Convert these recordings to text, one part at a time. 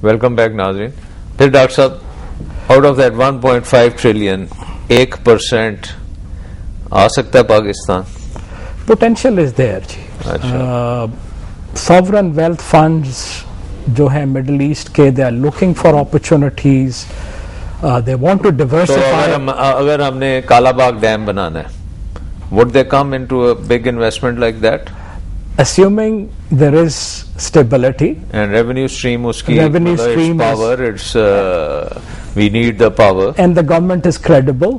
Welcome back नाज़रीन। फिर doctor साहब, आउट ऑफ दैट 1.5 ट्रिलियन 1% आ सकता है पाकिस्तान? पोटेंशियल इज देयर जी। अच्छा। सॉवरन वेल्थ फंड्स जो है मिडिल ईस्ट के, they are looking for opportunities, they want to diversify. अगर हमने कालाबाग डैम बनाना है, would they come into a big investment like that? Assuming there is stability and revenue stream uski revenue stream it's power, it's we need the power and the government is credible,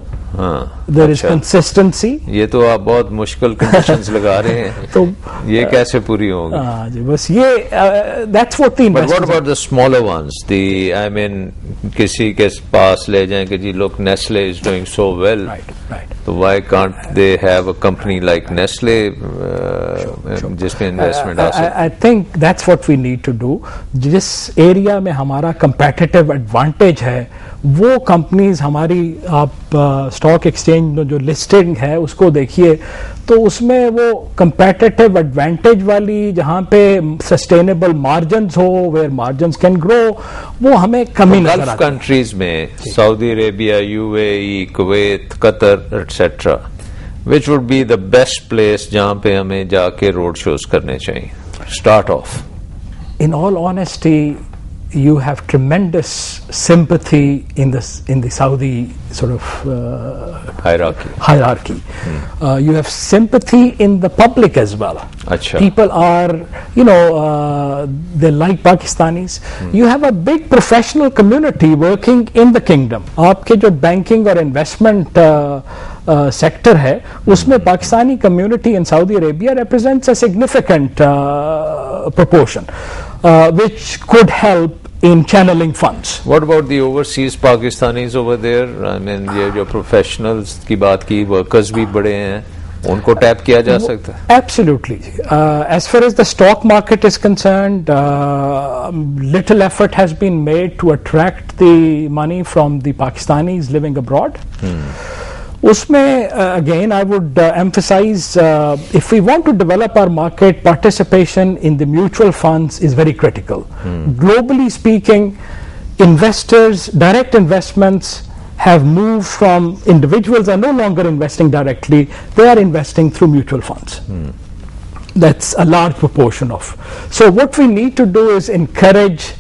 there is consistency. ये तो आप बहुत मुश्किल conditions लगा रहे हैं, तो ये कैसे पूरी होंगी? हाँ जी, बस ये that's what the But what about the smaller ones? I mean, किसी के पास ले जाएं कि जी look, Nestle is doing so well, right. तो why can't they have a company like Nestle जिसमें इन्वेस्टमेंट आ सकती? I think that's what we need to do. जिस area में हमारा competitive advantage है, वो कंपनीज हमारी, आप स्टॉक एक्सचेंज जो लिस्टिंग है उसको देखिए, तो उसमें वो कंपेटिटिव एडवांटेज वाली, जहां पे सस्टेनेबल मार्जिन्स हो, वेयर मार्जिन्स कैन ग्रो, वो हमें कमी नजर आती है। गल्फ कंट्रीज में Saudi Arabia, UAE, Kuwait, Qatar etcetera, which would be the best place जहां पे हमें जाके रोड शोज करने चाहिए? Start of. In all honesty, you have tremendous sympathy in the Saudi sort of hierarchy. You have sympathy in the public as well. Achha. People are, they like Pakistanis. You have a big professional community working in the kingdom. आपके जो banking और investment sector है, उसमें Pakistani community in Saudi Arabia represents a significant proportion, which could help in channeling funds. What about the overseas Pakistanis over there? I mean, ये जो professionals की बात की, workers भी बड़े हैं, उनको टैप किया जा सकता है? Absolutely. As far as the stock market is concerned, little effort has been made to attract the money from the Pakistanis living abroad. Usme, again, I would emphasize, if we want to develop our market, participation in the mutual funds is very critical. Globally speaking, investors, direct investments have moved from, individuals are no longer investing directly, they are investing through mutual funds. That's a large proportion of. So what we need to do is encourage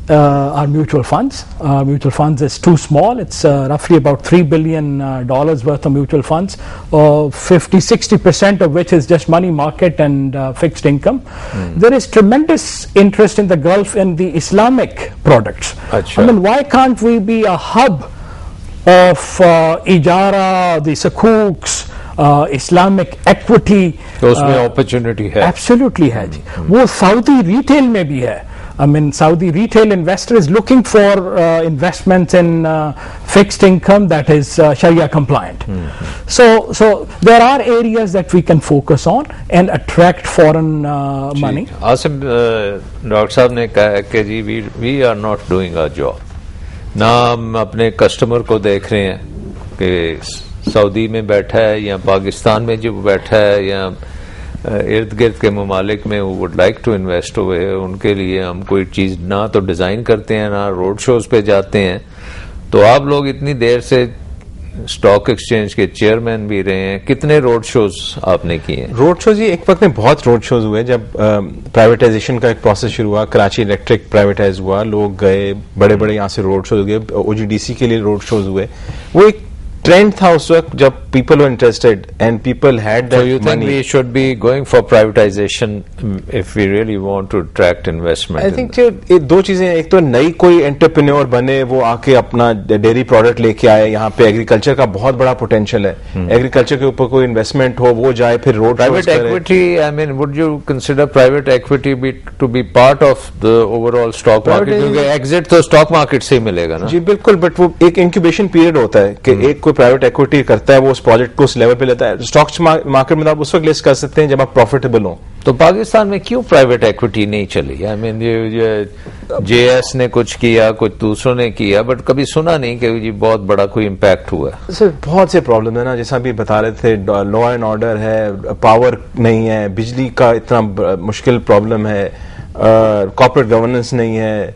our mutual funds. Mutual funds is too small. It's roughly about $3 billion worth of mutual funds, 50-60% of which is just money market and fixed income. There is tremendous interest in the Gulf in the Islamic products. Achha. I mean, why can't we be a hub of ijara, the sukuks, Islamic equity? तो उसमें opportunity है? Absolutely है जी। वो Saudi retail में भी है। I mean, Saudi retail investor is looking for investments in fixed income that is Sharia compliant. So there are areas that we can focus on and attract foreign money. Asim doctor साहब ने कहा कि जी we are not doing our job. ना हम अपने customer को देख रहे हैं कि सऊदी में बैठा है या पाकिस्तान में जो बैठा है या इर्द गिर्द के ममालिक में, वो वुड लाइक टू इन्वेस्ट हुए, उनके लिए हम कोई चीज ना तो डिजाइन करते हैं, ना रोड शोज पे जाते हैं। तो आप लोग इतनी देर से स्टॉक एक्सचेंज के चेयरमैन भी रहे हैं, कितने रोड शोज आपने किए हैं? रोड शोज ही एक वक्त में बहुत रोड शोज हुए। जब प्राइवेटाइजेशन का एक प्रोसेस शुरू हुआ, कराची इलेक्ट्रिक प्राइवेटाइज हुआ, लोग गए, बड़े बड़े यहाँ से रोड शोज हुए, ओजीडीसी के लिए रोड शोज हुए। वो एक ट्रेंड था उस वक्त जब people were interested and people had that money. So you think we should be going for privatization if we really want to attract investment? I think दो चीजें, एक तो नई कोई एंटरप्रेन्योर बने, वो आके अपना डेयरी प्रोडक्ट लेके आए, यहाँ पे एग्रीकल्चर का बहुत बड़ा पोटेंशियल है, एग्रीकल्चर के ऊपर कोई इन्वेस्टमेंट हो, वो जाए फिर road private equity. I mean, would you consider private equity to be part of the overall stock market? क्योंकि exit तो stock market से ही मिलेगा ना? जी बिल्कुल, बट वो एक इंक्यूबेशन पीरियड होता है कि एक कोई प्राइवेट इक्विटी करता है, वो उस प्रोजेक्ट को उस लेवल पे लेता है। स्टॉक मार्केट में आप उस वक्त लिस्ट कर सकते हैं जब आप प्रॉफिटेबल हो। तो पाकिस्तान में क्यों प्राइवेट इक्विटी नहीं चली? आई मीन, जेएस ने कुछ किया, कुछ दूसरों ने किया, बट कभी सुना नहीं कि जी बहुत बड़ा कोई इम्पैक्ट हुआ है। सर बहुत से प्रॉब्लम है ना, जैसा अभी बता रहे थे, लॉ एंड ऑर्डर है, पावर नहीं है, बिजली का इतना मुश्किल प्रॉब्लम है, कॉर्पोरेट गवर्नेंस नहीं है,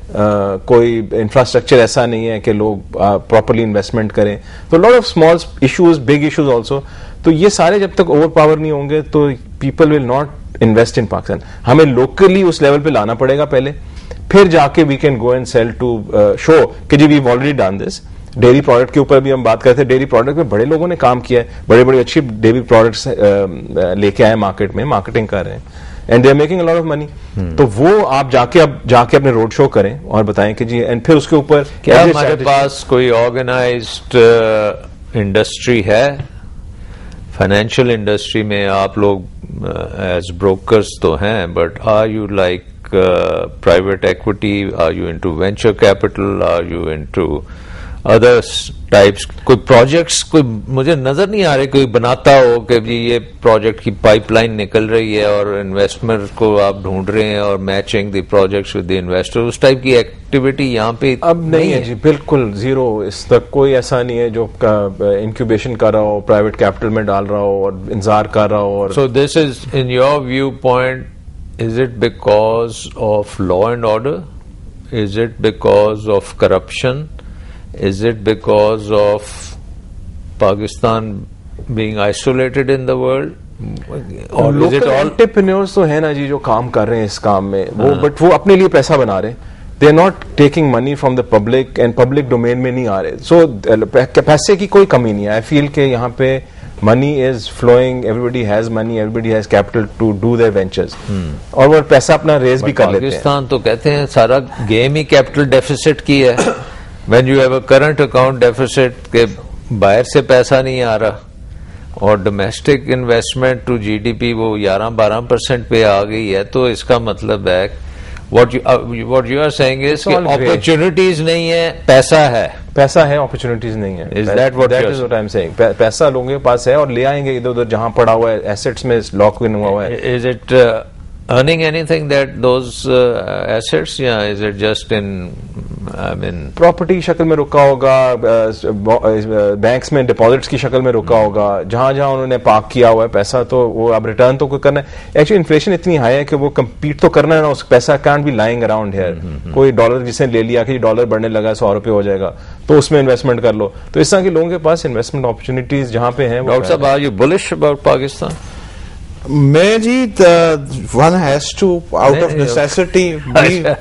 कोई इंफ्रास्ट्रक्चर ऐसा नहीं है कि लोग प्रॉपरली इन्वेस्टमेंट करें, तो lot of small issues, big issues also. तो ये सारे जब तक ओवर पावर नहीं होंगे तो people will not invest in Pakistan. हमें लोकली उस लेवल पे लाना पड़ेगा पहले, फिर जाके we can go and sell to show कि जी we already done this. Dairy product के ऊपर भी हम बात करते हैं, डेयरी प्रोडक्ट में बड़े लोगों ने काम किया है, बड़े बड़े अच्छी डेयरी प्रोडक्ट्स लेके आए मार्केट में, मार्केटिंग कर रहे हैं and they are making a lot of money. तो वो आप जाके अपने रोड शो करें और बताएं कि जी, एंड फिर उसके ऊपर क्या हमारे पास कोई ऑर्गेनाइज्ड इंडस्ट्री है? फाइनेंशियल इंडस्ट्री में आप लोग एज ब्रोकर्स तो हैं, but are you like private equity, are you into venture capital, are you into others types? कोई प्रोजेक्ट्स कोई मुझे नजर नहीं आ रहे कोई बनाता हो कि जी ये प्रोजेक्ट की पाइपलाइन निकल रही है और इन्वेस्टमेंट को आप ढूंढ रहे हैं और matching the projects with the investor, उस टाइप की एक्टिविटी यहाँ पे अब नहीं है जी, बिल्कुल जीरो। इस तक कोई ऐसा नहीं है जो इंक्यूबेशन कर रहा हो, प्राइवेट कैपिटल में डाल रहा हो और इंतजार कर रहा हो। So this is in your view point, is it because of law and order? Is it because of corruption? Is it because of Pakistan being isolated in the world? Or is it all entrepreneurs तो है ना जी जो काम कर रहे हैं इस काम में, वो बट वो अपने लिए पैसा बना रहे हैं, they are not taking money from the public and public domain में नहीं आ रहे। सो पैसे की कोई कमी नहीं है। आई फील के यहाँ पे money is flowing, everybody has money, everybody has capital to do their ventures, और वो पैसा अपना रेज भी कर लेते हैं। पाकिस्तान तो कहते हैं सारा गेम ही कैपिटल डेफिसिट की है। When you have a current account deficit के बाहर से पैसा नहीं आ रहा और डोमेस्टिक इन्वेस्टमेंट टू जीडीपी वो 11-12% पे आ गई है, तो इसका मतलब है what you are saying is कि अपॉर्चुनिटीज नहीं है, पैसा है, अपॉर्चुनिटीज नहीं है। Is that what I'm saying? पैसा लोगों के पास है और ले आएंगे इधर उधर जहां पड़ा हुआ है, एसेट्स में लॉक इन हुआ है। Is it earning anything that those assets? Yeah, is it just in property की शक्ल में रुका होगा, बैंक्स में डिपॉजिट्स की शक्ल में रुका होगा, जहां जहां उन्होंने पार्क किया हुआ है पैसा, तो वो अब रिटर्न तो कोई करना है। एक्चुअली इन्फ्लेशन इतनी हाई है कि वो कम्पीट तो करना है ना, उस पैसा can't be lying around here. कोई डॉलर जिसने ले लिया कि डॉलर बढ़ने लगा, 100 रुपये हो जाएगा, तो उसमें इन्वेस्टमेंट कर लो। तो इस तरह के लोगों के पास इन्वेस्टमेंट अपॉर्चुनिटीज जहां पे हैं। डॉक्टर साहब, are you bullish about Pakistan? मैं जी, one has to out of necessity be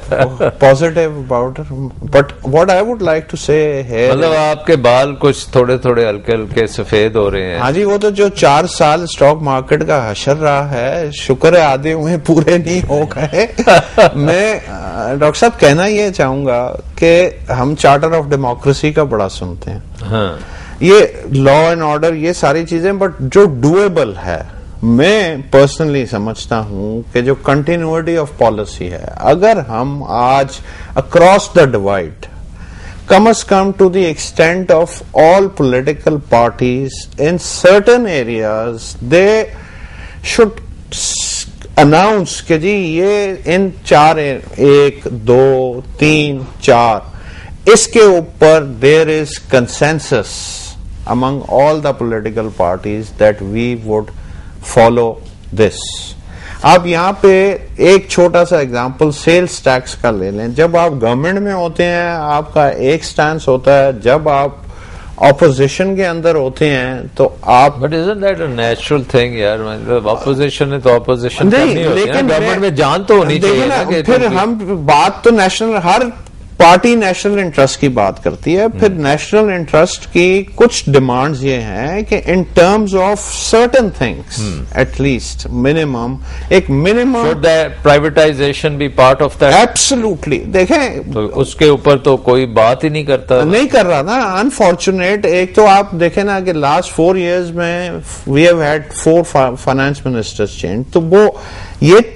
positive about it, but what I would like to say है, मतलब आपके बाल कुछ थोड़े थोड़े हल्के हल्के सफेद हो रहे हैं। हाँ जी, वो तो जो 4 साल स्टॉक मार्केट का हशर रहा है, शुक्र है आधे हुए पूरे नहीं हो गए। मैं डॉक्टर साहब कहना ये चाहूंगा कि हम चार्टर ऑफ डेमोक्रेसी का बड़ा सुनते हैं, हाँ, ये लॉ एंड ऑर्डर, ये सारी चीजें, बट जो डुएबल है, मैं पर्सनली समझता हूं कि जो कंटिन्यूटी ऑफ पॉलिसी है, अगर हम आज across the divide, come as come to the extent of all political parties in certain areas, they should announce कि जी ये इन 4, 1, 2, 3, 4 इसके ऊपर there is consensus among all the political parties that we would follow this. आप यहाँ पे एक छोटा सा एग्जांपल सेल्स टैक्स का ले लें। जब आप गवर्नमेंट में होते हैं आपका एक स्टैंस होता है, जब आप ऑपोजिशन के अंदर होते हैं तो आप, but isn't that a natural thing यार? मतलब ऑपोजिशन है तो ऑपोजिशन करनी होती है, गवर्नमेंट में जान तो होनी चाहिए ना। फिर हम बात तो नेशनल, हर पार्टी नेशनल इंटरेस्ट की बात करती है, फिर नेशनल इंटरेस्ट की कुछ डिमांड्स ये हैं कि in terms of certain things at least minimum, एक minimum, should that privatization be part of that? Absolutely. देखें तो उसके ऊपर तो कोई बात ही नहीं करता, नहीं कर रहा ना, अनफॉर्चुनेट। एक तो आप देखें ना कि लास्ट 4 years में we have had 4 finance ministers change, तो वो ये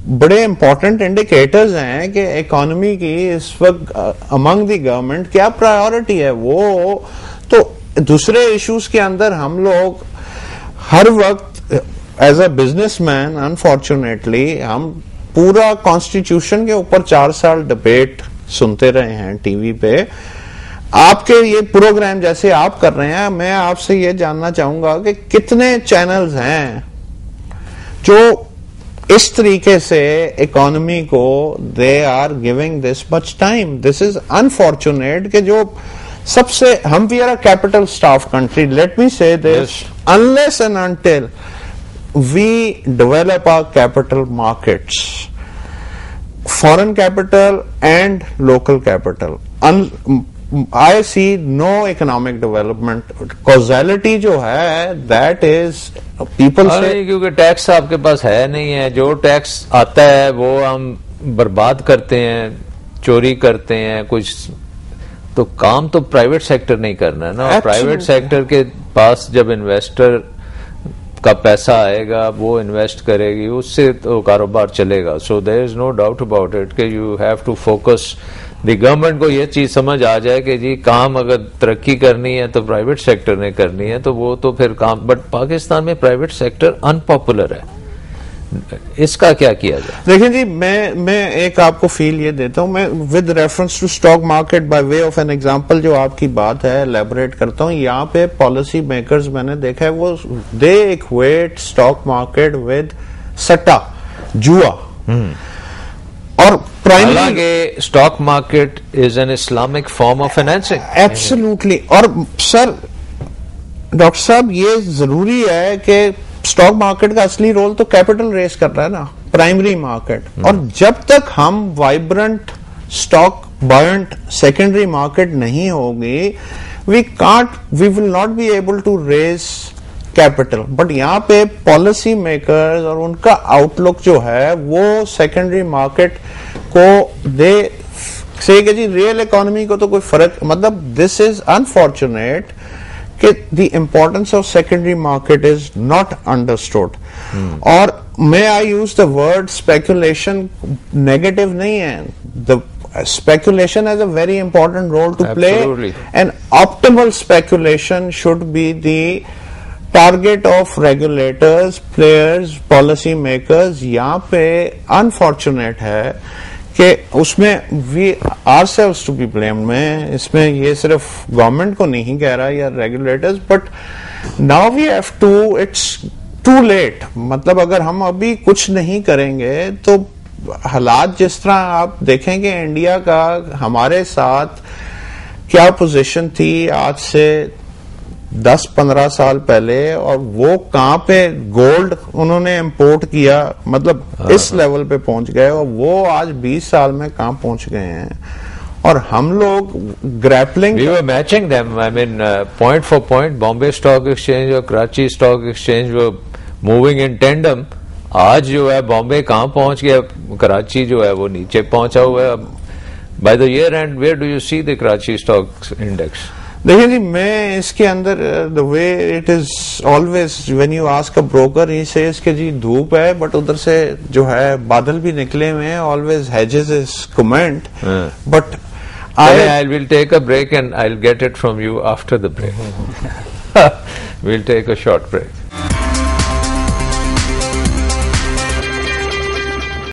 बड़े इंपॉर्टेंट इंडिकेटर्स हैं कि इकोनॉमी की इस वक्त अमंग द गवर्नमेंट क्या प्रायोरिटी है। वो तो दूसरे इश्यूज के अंदर हम लोग हर वक्त एज अ बिजनेसमैन, अनफॉर्चुनेटली हम पूरा कॉन्स्टिट्यूशन के ऊपर 4 साल डिबेट सुनते रहे हैं टीवी पे। आपके ये प्रोग्राम जैसे आप कर रहे हैं, मैं आपसे ये जानना चाहूंगा कि कितने चैनल्स हैं जो इस तरीके से इकोनॉमी को they are giving this much time. This is unfortunate कि जो सबसे हम we are a capital staff country. Let me say this, unless and until we develop our capital markets, foreign capital and local capital, I see no economic development. Causality जो है that is people say, क्योंकि tax आपके पास है नहीं है, जो tax आता है वो हम बर्बाद करते हैं, चोरी करते हैं कुछ, तो काम तो प्राइवेट सेक्टर नहीं करना है ना. प्राइवेट सेक्टर के पास जब इन्वेस्टर का पैसा आएगा वो इन्वेस्ट करेगी, उससे तो कारोबार चलेगा. So there is no doubt about it कि you have to focus. The government को ये चीज समझ आ जाए कि जी काम अगर तरक्की करनी है तो प्राइवेट सेक्टर ने करनी है, तो वो तो फिर काम. बट पाकिस्तान में प्राइवेट सेक्टर अनपॉपुलर है, इसका क्या किया जाए? देखिए जी, मैं एक आपको फील ये देता हूं, मैं with reference to stock market by way of an example जो आपकी बात है एलैबोरेट करता हूं. यहाँ पे पॉलिसी मेकर्स मैंने देखा है वो दे इक्वेट स्टॉक मार्केट विद सट्टा, जुआ. और primary stock market is an Islamic form of financing. Absolutely. और सर डॉक्टर साहब ये जरूरी है कि स्टॉक मार्केट का असली रोल तो कैपिटल रेस कर रहा है ना, प्राइमरी मार्केट. और जब तक हम vibrant stock buoyant secondary market नहीं होगी, we will not be able to raise capital. But यहाँ पे पॉलिसी मेकर्स और उनका आउटलुक जो है वो सेकेंडरी मार्केट को दे से कि जी रियल इकोनॉमी को तो कोई फर्क, मतलब दिस इज अनफॉर्चुनेट कि the importance of secondary market is not understood. और may I use the word speculation, negative नहीं है. The speculation has a very important role to Absolutely. play, and optimal speculation should be the target of regulators, players, policy makers. यहाँ पे unfortunate है कि उसमें we are selves to be blamed. में इसमें ये सिर्फ गवर्नमेंट को नहीं कह रहा या regulators, but now we have to, it's too late. मतलब अगर हम अभी कुछ नहीं करेंगे तो हालात जिस तरह आप देखेंगे इंडिया का हमारे साथ क्या पोजीशन थी आज से 10-15 साल पहले, और वो कहां पे गोल्ड उन्होंने इंपोर्ट किया, मतलब इस लेवल पे पहुंच गए, और वो आज 20 साल में कहां पहुंच गए हैं. और हम लोग grappling, we were matching them. I mean point for point Bombay stock exchange और कराची स्टॉक एक्सचेंज वो मूविंग इन टेंडम. आज जो है बॉम्बे कहां पहुंच गया, कराची जो है वो नीचे पहुंचा हुआ है. By the year end where do you see the Karachi stock index? देखिए जी, मैं इसके अंदर the way it is always when you ask a broker he says कि जी धूप है, बट उधर से जो है बादल भी निकले हुए हैं. Always hedges is comment. But I will take a break and I'll get it from you after the break. We'll take a short break.